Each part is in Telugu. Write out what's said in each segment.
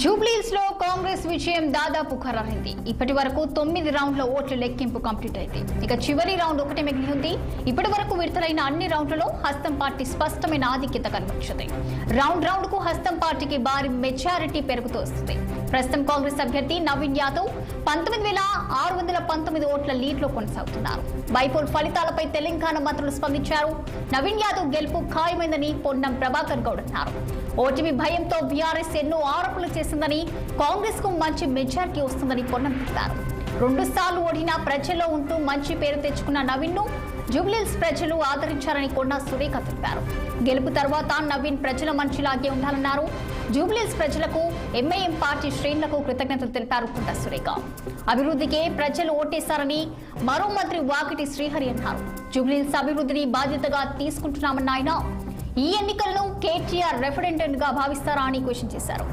జూబ్లీహిల్స్ లో కాంగ్రెస్ విజయం దాదాపు ఖరారైంది. ఇప్పటి వరకు 9 రౌండ్ల ఓట్ల లెక్కింపు కంప్లీట్ అయింది. ఇక చివరి రౌండ్ ఒకటే మిగిలి ఉంది. ఇప్పటి వరకు విడుదలైన అన్ని రౌండ్లలో హస్తం పార్టీ స్పష్టమైన ఆధిక్యత కనబరిచింది. రౌండ్ కు హస్తం పార్టీకి భారీ మెజారిటీ పెరుగుతూ వస్తుంది. ప్రస్తుతం కాంగ్రెస్ అభ్యర్థి నవీన్ యాదవ్ 19,619 ఓట్ల లీడ్ లో కొనసాగుతున్నారు. బైపోల్ ఫలితాలపై తెలంగాణ మంత్రులు స్పందించారు. నవీన్ యాదవ్ గెలుపు ఖాయమైందని పొన్నం ప్రభాకర్ గౌడ్ అన్నారు. ఓటమి భయంతో బీఆర్ఎస్ ఎన్నో ఆరోపణలు చేసిందని, కాంగ్రెస్ కు మంచి మెజారిటీ వస్తుందని పొన్నం చెప్పారు. 2 సార్లు ఓడినా ప్రజల్లో ఉంటూ మంచి పేరు తెచ్చుకున్న నవీన్ ను జూబ్లీహిల్స్ ప్రజలు ఆదరించారని కొండా సురేఖ తెలిపారు. గెలుపు తర్వాత నవీన్ ప్రజల మంచిలాగే ఉండాలన్నారు. జూబ్లీహిల్స్ ప్రజలకు, ఎంఐఎం పార్టీ శ్రేణులకు కృతజ్ఞతలు తెలిపారు కొండా సురేఖ. అభివృద్ధికే ప్రజలు ఓటేశారని మరో మంత్రి వాకిటి శ్రీహరి అన్నారు. జూబ్లీహిల్స్ అభివృద్ధిని బాధ్యతగా తీసుకుంటున్నామన్న ఆయన ఈ ఎన్నికలను కేటీఆర్ రెఫరెండం గా భావిస్తారా అని క్వశ్చన్ చేశారు.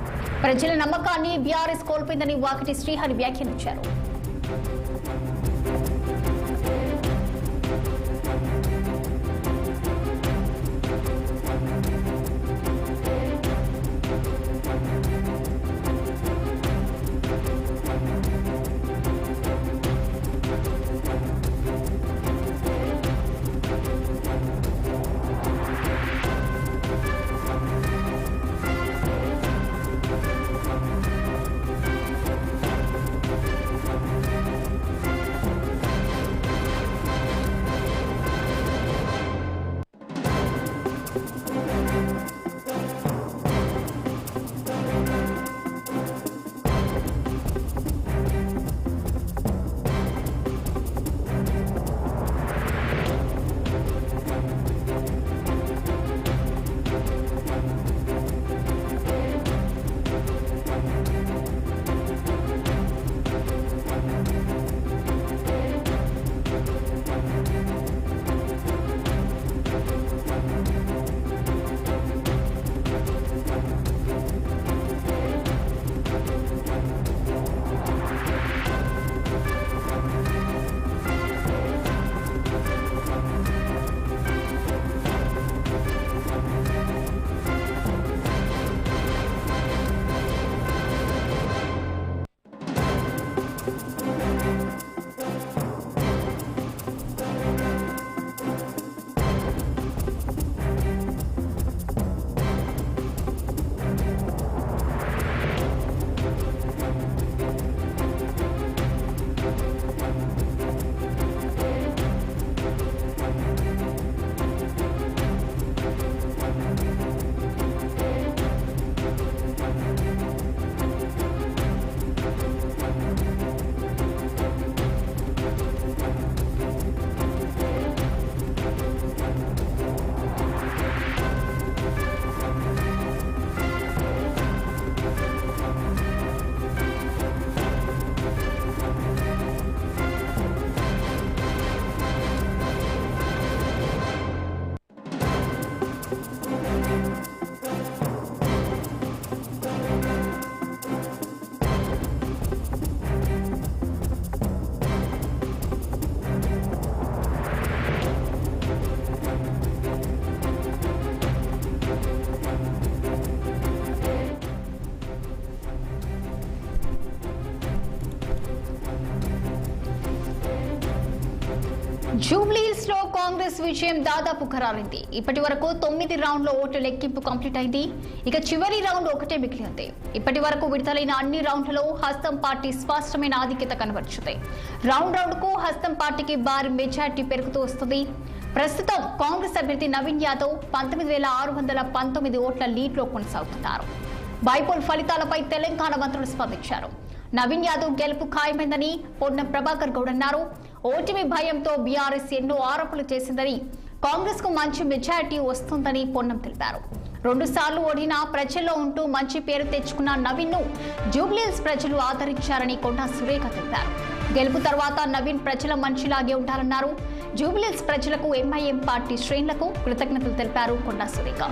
ప్రజల నమ్మకాన్ని బీఆర్ఎస్ కోల్పోయిందని వాకిటి శ్రీహరి వ్యాఖ్యానించారు. జూబ్లీహిల్స్ లో కాంగ్రెస్ విజయం దాదాపు ఖరారైంది. ఇప్పటి వరకు 9 రౌండ్ల ఓట్ల లెక్కింపు కంప్లీట్ అయింది. ఇక చివరి రౌండ్ ఒకటే మిగిలి ఉంది. ఇప్పటి వరకు విడుదలైన అన్ని రౌండ్లలో హస్తం పార్టీ స్పష్టమైన ఆధిక్యత కనబరుచుంది. రౌండ్ కు హస్తం పార్టీకి భారీ మెజారిటీ పెరుగుతూ వస్తుంది. ప్రస్తుతం కాంగ్రెస్ అభ్యర్థి నవీన్ యాదవ్ 19,619 ఓట్ల లీడ్ లో కొనసాగుతున్నారు. బైపోల్ ఫలితాలపై తెలంగాణ మంత్రులు స్పందించారు. నవీన్ యాదవ్ గెలుపు ఖాయమైందని పొన్నం ప్రభాకర్ గౌడ్ అన్నారు. ఓటమి భయంతో బీఆర్ఎస్ ఎన్నో ఆరోపణలు చేసిందని, కాంగ్రెస్ కు మంచి మెజారిటీ వస్తుందని పొన్నం తెలిపారు. 2 సార్లు ఓడినా ప్రజల్లో ఉంటూ మంచి పేరు తెచ్చుకున్న నవీన్ ను జూబ్లీహిల్స్ ప్రజలు ఆదరించారని కొండా సురేఖ తెలిపారు. గెలుపు తర్వాత నవీన్ ప్రజల మంచిలాగే ఉండాలన్నారు. జూబ్లీహిల్స్ ప్రజలకు, ఎంఐఎం పార్టీ శ్రేణులకు కృతజ్ఞతలు తెలిపారు కొండా సురేఖ.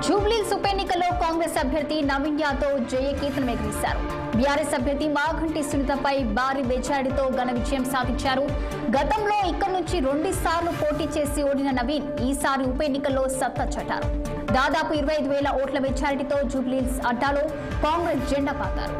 జూబ్లీహిల్స్ ఉప ఎన్నికల్లో కాంగ్రెస్ అభ్యర్థి నవీన్ యాదవ్ జయకేతనం ఎగిరేశారు. బీఆర్ఎస్ అభ్యర్థి మాగంటి సునీతపై భారీ మెజారిటీతో ఘన విజయం సాధించారు. గతంలో ఇక్కడి నుంచి 2 సార్లు పోటీ చేసి ఓడిన నవీన్ ఈసారి ఉప ఎన్నికల్లో సత్తా చాటారు. దాదాపు 25,000 ఓట్ల మెజారిటీతో జూబ్లీహిల్స్ అడ్డాలో కాంగ్రెస్ జెండా పాతారు.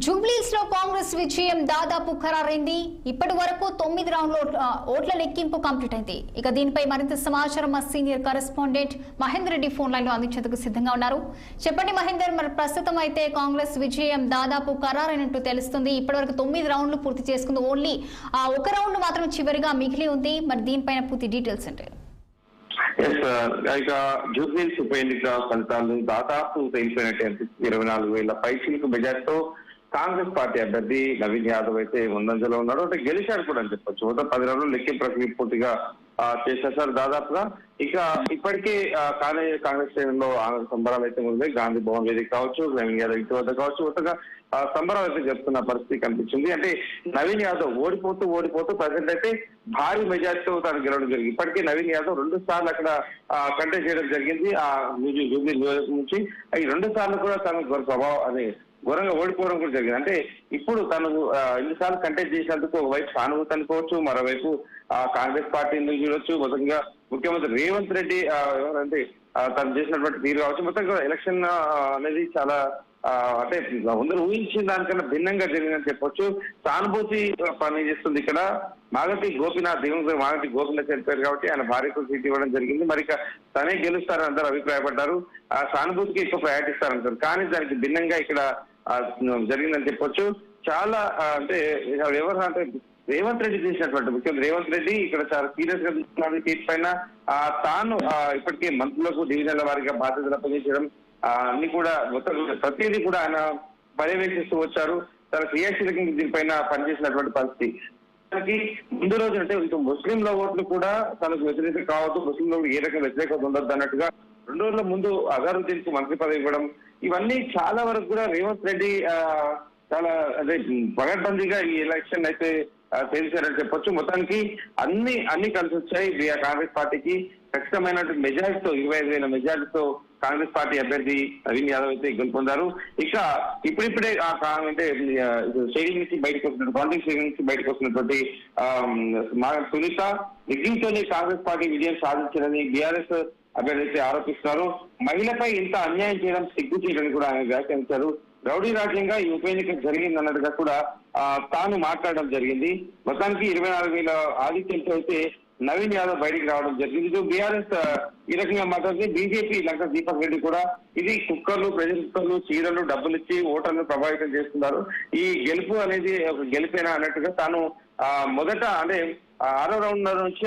జూబ్లీహిల్స్ లో కాంగ్రెస్ విజయం దాదాపు ఖరారైంది. ఇప్పటి వరకు 9 రౌండ్ల ఓట్ల లెక్కింపు కంప్లీట్ అయింది. ఇక దీనిపై మరింత సమాచారం మా senior correspondent Mahender Reddy phone line లో అందించేందుకు సిద్ధంగా ఉన్నారు. చెప్పండి మహేందర్, మరి ప్రస్తుతం అయితే కాంగ్రెస్ విజయం దాదాపు ఖరారైనట్టు తెలుస్తుంది. ఇప్పటి వరకు 9 రౌండ్లు పూర్తి చేసుకుంది. ఓన్లీ ఒక రౌండ్ మాత్రం చివరిగా మిగిలి ఉంది. మరి దీనిపైన పూర్తి డీటెయిల్స్ అంటే ఇక జూబ్లీహిల్స్ ఉప ఎన్నిక ఫలితాలు దాదాపు తెలిసినట్టు 24,000 పైచిలకు మెజార్టీతో కాంగ్రెస్ పార్టీ అభ్యర్థి నవీన్ యాదవ్ అయితే ముందంజలో ఉన్నాడు. అంటే గెలిచాడు కూడా అని చెప్పొచ్చు. 10 రోజులు లెక్కింపు ప్రక్రియ పూర్తిగా చేసేసారు దాదాపుగా. ఇక ఇప్పటికే కాంగ్రెస్ శ్రేణుల్లో సంబరాలు అయితే ఉంది. గాంధీ భవన్ వేదిక కావచ్చు, నవీన్ యాదవ్ ఇంటి వద్ద కావచ్చు, కొత్తగా సంబరాలు అయితే జరుపుతున్న పరిస్థితి కనిపించింది. అంటే నవీన్ యాదవ్ ఓడిపోతూ ప్రజెంట్ అయితే భారీ మెజార్టీతో తను గెలవడం జరిగింది. ఇప్పటికే నవీన్ యాదవ్ 2 సార్లు అక్కడ కంటెస్ట్ చేయడం జరిగింది. ఆ జూబ్లీ నియోజకవర్గం నుంచి ఈ 2 సార్లు కూడా తనకు ప్రభావం అదే ఘోరంగా ఓడిపోవడం కూడా జరిగింది. అంటే ఇప్పుడు తను ఎన్నిసార్లు కంటెస్ట్ చేసినందుకు ఒకవైపు సానుభూతి అనుకోవచ్చు, మరోవైపు కాంగ్రెస్ పార్టీని చూడొచ్చు, మొత్తంగా ముఖ్యమంత్రి రేవంత్ రెడ్డి ఎవరంటే తను చేసినటువంటి తీరు కావచ్చు, మొత్తంగా ఎలక్షన్ అనేది చాలా అంటే అందరూ ఊహించిన దానికన్నా భిన్నంగా జరిగిందని చెప్పొచ్చు. సానుభూతి పని చేస్తుంది ఇక్కడ. మాగంటి గోపీనాథ్ మాగంటి గోపీనాథ్ చనిపోయారు కాబట్టి ఆయన భార్యకు సీట్ ఇవ్వడం జరిగింది. మరి ఇక తనే గెలుస్తారని అందరూ అభిప్రాయపడ్డారు. ఆ సానుభూతికి ఎక్కువ ప్రయాటిస్తారంటారు. కానీ దానికి భిన్నంగా ఇక్కడ జరిగిందని చెప్పొచ్చు. చాలా అంటే ఎవరు అంటే రేవంత్ రెడ్డి చేసినటువంటి ముఖ్యమంత్రి రేవంత్ రెడ్డి ఇక్కడ చాలా సీరియస్ గా తీసుకున్నారు. సీట్ పైన తాను ఇప్పటికే మంత్రులకు డివిజన్ల వారిగా బాధ్యతలు అప్పగించడం అన్ని కూడా మొత్తం ప్రతిదీ కూడా ఆయన పర్యవేక్షిస్తూ వచ్చారు. చాలా క్రియాశీలకంగా దీనిపైన పనిచేసినటువంటి పరిస్థితి. తనకి ముందు రోజు అంటే ఇటు ముస్లింల ఓట్లు కూడా తనకు వ్యతిరేకత కావద్దు, ముస్లింల ఏ రకం వ్యతిరేకత ఉండొద్దు అన్నట్టుగా 2 రోజుల ముందు అజారుద్దీన్ కు మంత్రి పదవి ఇవ్వడం, ఇవన్నీ చాలా వరకు కూడా రేవంత్ రెడ్డి చాలా అదే పగడ్బందీగా ఈ ఎలక్షన్ అయితే తెలిసారని చెప్పొచ్చు. మొత్తానికి అన్ని కలిసి వచ్చాయి. కాంగ్రెస్ పార్టీకి ఖచ్చితమైనటువంటి మెజారిటీతో 25,000 మెజారిటీతో కాంగ్రెస్ పార్టీ అభ్యర్థి నవీన్ యాదవ్ అయితే గెలుపొందారు. ఇక ఇప్పుడిప్పుడే అంటే స్టేడియం నుంచి బయటకు వస్తున్నటువంటి కాంగ్రెస్ స్టేడియం నుంచి బయటకు వస్తున్నటువంటి సునీత నిగ్గింతోనే కాంగ్రెస్ పార్టీ విజయం సాధించారని బీఆర్ఎస్ అభ్యర్థి అయితే ఆరోపిస్తున్నారు. మహిళపై ఇంత అన్యాయం చేయడం సిగ్గుచేయని కూడా ఆయన వ్యాఖ్యానించారు. రౌడీ రాజ్యంగా ఈ ఉప ఎన్నిక జరిగింది అన్నట్టుగా కూడా తాను మాట్లాడడం జరిగింది. మొత్తానికి 24,000 ఆధిక్యంతో అయితే నవీన్ యాదవ్ బయటికి రావడం జరిగింది. ఇది బీఆర్ఎస్ ఈ రకంగా మాట్లాడితే బీజేపీ లంక దీపక్ రెడ్డి కూడా ఇది కుక్కర్లు, ప్రెజర్ కుక్కర్లు, చీరలు, డబ్బులు ఇచ్చి ఓటర్లను ప్రభావితం చేస్తున్నారు. ఈ గెలుపు అనేది ఒక గెలిపేనా అన్నట్టుగా తాను మొదట అంటే 6వ రౌండ్ నుంచి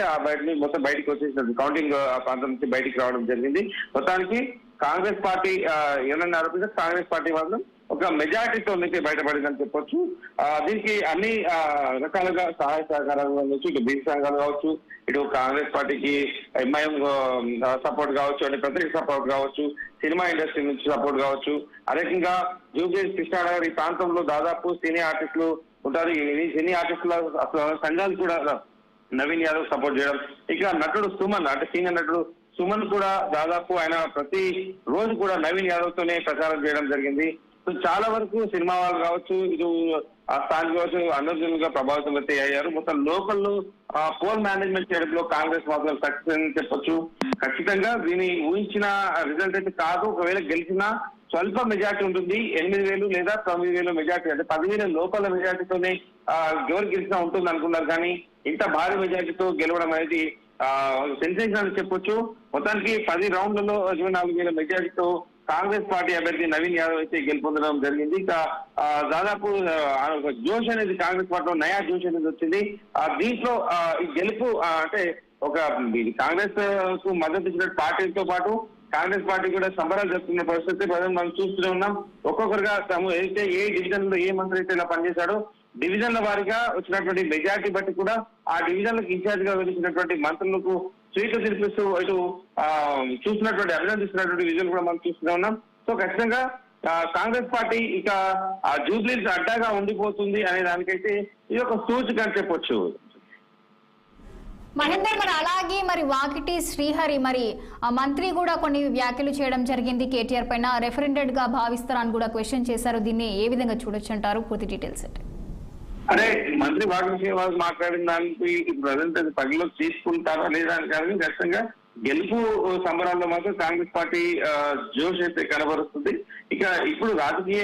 మొత్తం బయటకు వచ్చేసినట్టు కౌంటింగ్ ప్రాంతం నుంచి బయటికి రావడం జరిగింది. మొత్తానికి కాంగ్రెస్ పార్టీ ఏమన్నా ఆరోపిస్తే కాంగ్రెస్ పార్టీ మాత్రం ఒక ఒక మెజార్టీతో అయితే బయటపడిందని చెప్పొచ్చు. దీనికి అన్ని రకాలుగా సహాయ సహకారాలు కావచ్చు, ఇటు బీసీ సంఘాలు కావచ్చు, ఇటు కాంగ్రెస్ పార్టీకి ఎంఐఎం సపోర్ట్ కావచ్చు, అంటే ప్రత్యేక సపోర్ట్ కావచ్చు, సినిమా ఇండస్ట్రీ నుంచి సపోర్ట్ కావచ్చు, అదేవిధంగా జూబ్లీ కృష్ణానగర్ ఈ ప్రాంతంలో దాదాపు సినీ ఆర్టిస్టులు ఉంటారు. ఈ సినీ ఆర్టిస్టుల సంఘాలు కూడా నవీన్ యాదవ్ సపోర్ట్ చేయడం, ఇక నటుడు సుమన్ అంటే సీనియర్ నటుడు సుమన్ కూడా దాదాపు ఆయన ప్రతి రోజు కూడా నవీన్ యాదవ్ తోనే ప్రచారం చేయడం జరిగింది. సో చాలా వరకు సినిమా వాళ్ళు కావచ్చు, ఇటు స్థానిక కావచ్చు అందరుగా ప్రభావితం అయితే అయ్యారు. మొత్తం లోకల్ పోల్ మేనేజ్మెంట్ చేయడంలో కాంగ్రెస్ మాత్రం సక్సెస్ అని చెప్పొచ్చు. ఖచ్చితంగా దీని ఊహించిన రిజల్ట్ అయితే కాదు. ఒకవేళ గెలిచినా స్వల్ప మెజార్టీ ఉంటుంది, 8,000 లేదా 9,000 మెజార్టీ, అంటే 10,000 లోపల మెజార్టీతోనే ఎవరు గెలిచినా ఉంటుంది అనుకున్నారు. కానీ ఇంత భారీ మెజార్టీతో గెలవడం అనేది సెన్సేషన్ అని చెప్పొచ్చు. మొత్తానికి 10 రౌండ్లలో 24,000 మెజార్టీతో కాంగ్రెస్ పార్టీ అభ్యర్థి నవీన్ యాదవ్ అయితే గెలుపొందడం జరిగింది. ఇక దాదాపు జోష్ అనేది కాంగ్రెస్ పార్టీలో నయా జోష్ అనేది వచ్చింది. దీంట్లో ఈ గెలుపు అంటే ఒక కాంగ్రెస్ కు మద్దతు ఇచ్చిన పార్టీలతో పాటు కాంగ్రెస్ పార్టీ కూడా సంబరాలు జరుపుకున్న పరిస్థితి ప్రజలు మనం చూస్తూనే ఉన్నాం. ఒక్కొక్కరుగా తాము అయితే ఏ డివిజన్ లో ఏ మంత్రి అయితే ఇలా పనిచేశాడో డివిజన్ల వారిగా వచ్చినటువంటి మెజార్టీ బట్టి కూడా ఆ డివిజన్లకు ఇన్ఛార్జ్ గా వెలిసినటువంటి మంత్రులకు స్వీట్లు తినిపిస్తూ ఇటు చూసినటువంటి అభినందిస్తున్నటువంటి విజువల్ కూడా మనం చూస్తూనే ఉన్నాం. సో ఖచ్చితంగా కాంగ్రెస్ పార్టీ ఇక జూబ్లీస్ అడ్డాగా ఉండిపోతుంది అనే దానికైతే ఇది ఒక సూచిక అని చెప్పొచ్చు. మహేందర్, మరి అలాగే మరి వాకిటి శ్రీహరి మరి మంత్రి కూడా కొన్ని వ్యాఖ్యలు చేయడం జరిగింది కేటీఆర్ పైన, రెఫరెండెడ్ గా భావిస్తారని కూడా క్వశ్చన్ చేశారు. దీన్ని ఏ విధంగా చూడొచ్చు అంటారు? పూర్తి డీటెయిల్స్ అంటే మంత్రి వాకిటి శ్రీనివాస్ మాట్లాడిన దానికి ప్రజెంట్ పరిగణలోకి తీసుకుంటారా లేదా అని కానీ ఖచ్చితంగా గెలుపు సంబరాల్లో మాత్రం కాంగ్రెస్ పార్టీ జోష్ అయితే కనబరుస్తుంది. ఇక ఇప్పుడు రాజకీయ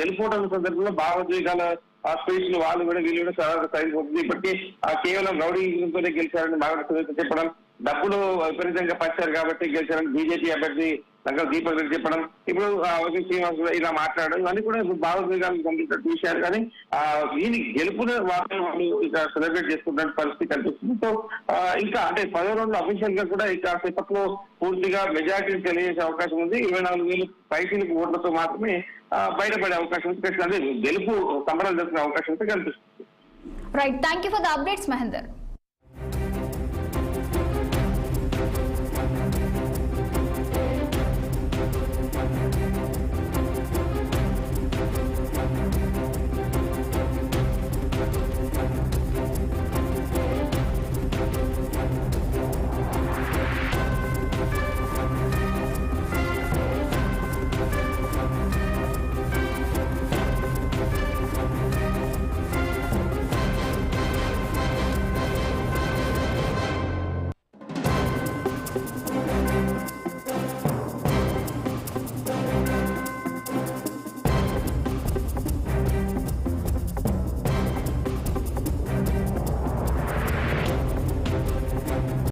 గెలుపోవడం సందర్భంలో భావోద్వేగాల స్పీచ్లు వాళ్ళు కూడా వీళ్ళు కూడా సాగిపోతుంది. ఇప్పటికీ కేవలం రౌడీతోనే గెలిచారని బాగా చెప్పడం, డబ్బులు విపరీతంగా పంచారు కాబట్టి గెలిచారని బీజేపీ అభ్యర్థి దగ్గర దీపక్ రెడ్డి చెప్పడం, ఇప్పుడు శ్రీనివాస్ కూడా ఇలా మాట్లాడడం, ఇవన్నీ కూడా భావోద్వేగాలకు పంపించిన విషయాలు. కానీ దీని గెలుపుని వాళ్ళు ఇక సెలబ్రేట్ చేసుకుంటున్న పరిస్థితి కనిపిస్తుంది. సో ఇంకా అంటే 10 రోజులు అఫీషియల్ గా కూడా ఇక సేపట్లో పూర్తిగా మెజార్టీని తెలియజేసే అవకాశం ఉంది. 24,000 పైసలకు ఓట్లతో మాత్రమే బయటపడే అవకాశం ఉంది. గెలుపు సంబరాలు జరుపుకునే అవకాశం అయితే కనిపిస్తుంది. Right, thank you for the updates Mahender.